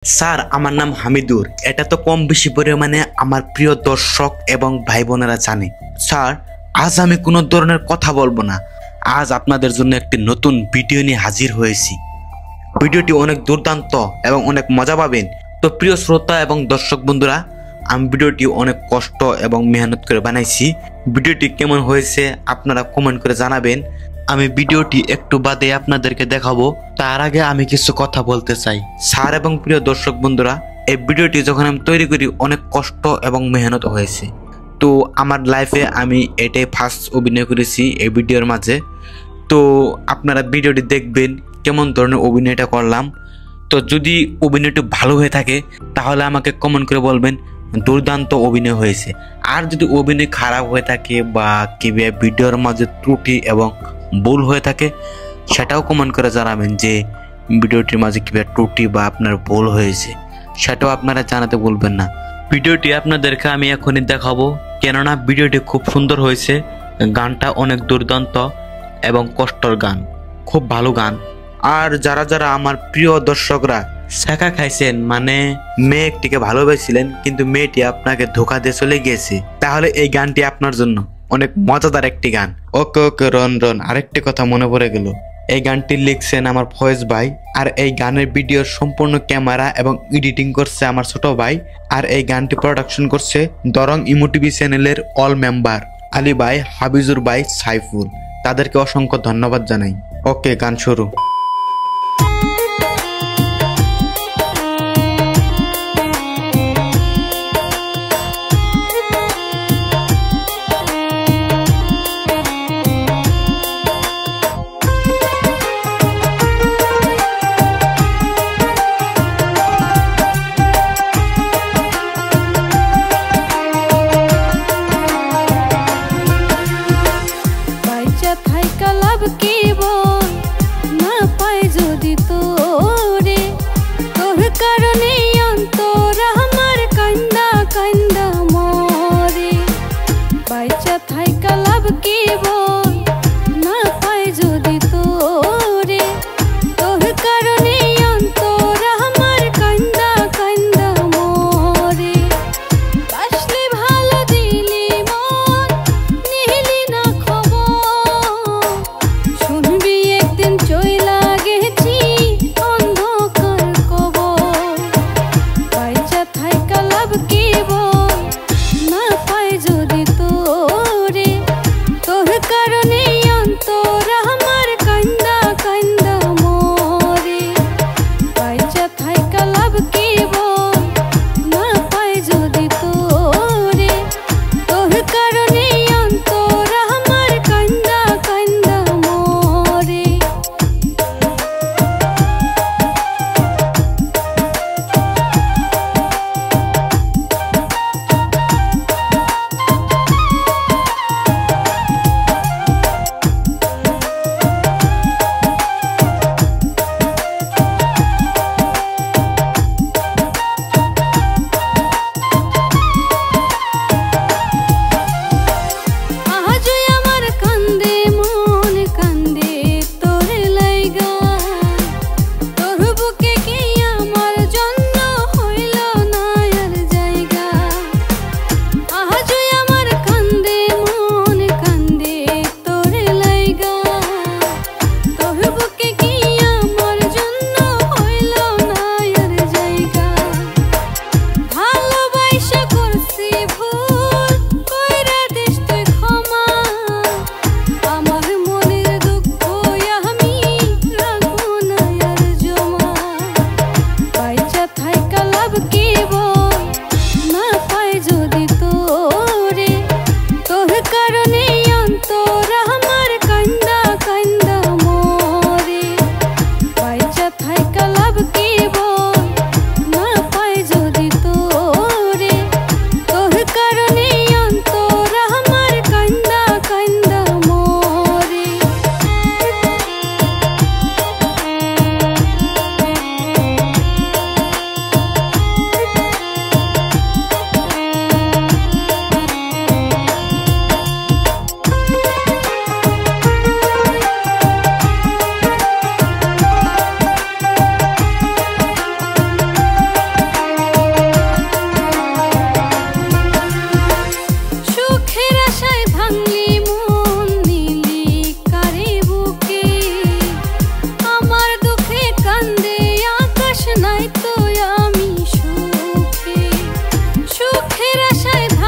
Sir, আমার নাম হামিদুর। এটা তো কম বেশি পরিমাণে আমার প্রিয় দর্শক এবং ভাই বোনেরা জানে। স্যার, আজ আমি কোনো ধরনের কথা বলবো না। আজ আপনাদের জন্য একটি নতুন ভিডিও নিয়ে হাজির হয়েছি। ভিডিওটি অনেক দুর্দান্ত এবং অনেক মজা পাবেন। তো প্রিয় শ্রোতা এবং দর্শক বন্ধুরা, আমি ভিডিওটি অনেক কষ্ট এবং মেহনত করে বানাইছি। ভিডিওটি কেমন হয়েছে আপনারা কমেন্ট করে জানাবেন। আমি ভিডিওটি একটু বাদে আপনাদেরকে দেখাবো। তার আগে আমি কিছু কথা বলতে চাই। স্যার এবং প্রিয় দর্শক বন্ধুরা, এই ভিডিওটি যখন আমি তৈরি করি অনেক কষ্ট এবং মেহনত হয়েছে। তো আমার লাইফে আমি এটাই ফার্স্ট অভিনয় করেছি এই ভিডিওর মাঝে। তো আপনারা ভিডিওটি দেখবেন কেমন ধরনের অভিনয়টা করলাম। তো যদি অভিনয়টি ভালো হয়ে থাকে তাহলে আমাকে কমেন্ট করে বলবেন দুর্দান্ত অভিনয় হয়েছে। আর যদি অভিনয় খারাপ হয়ে থাকে বা কিভাবে ভিডিওর মাঝে ত্রুটি এবং ভুল হয়ে থাকে সেটাও কমেন্ট করে জানাবেন যে ভিডিওটির মাঝে কিভাবে ত্রুটি বা আপনার ভুল হয়েছে, সেটাও আপনারা জানাতে ভুলবেন না। ভিডিওটি আপনাদেরকে আমি এখনই দেখাবো, কেননা ভিডিওটি খুব সুন্দর হয়েছে। গানটা অনেক দুর্দান্ত এবং কষ্টর গান, খুব ভালো গান। আর যারা যারা আমার প্রিয় দর্শকরা শেখা খাইছেন, মানে মেয়েটিকে ভালোবেসেছিলেন কিন্তু মেয়েটি আপনাকে ধোকা দিয়ে চলে গিয়েছে, তাহলে এই গানটি আপনার জন্য অনেক মজাদার একটি গান। ওকে ওকে রন রন, আরেকটি কথা মনে পড়ে গেল। এই গানটি লিখছেন আমার ফয়েজ ভাই, আর এই গানের ভিডিওর সম্পূর্ণ ক্যামেরা এবং এডিটিং করছে আমার ছোট ভাই। আর এই গানটি প্রোডাকশন করছে দরং ইমো টিভি চ্যানেলের অল মেম্বার আলী ভাই, হাবিজুর ভাই, সাইফুল। তাদেরকে অসংখ্য ধন্যবাদ জানাই। ওকে, গান শুরু। থাইকা লাভ কি বল না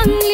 বাংলি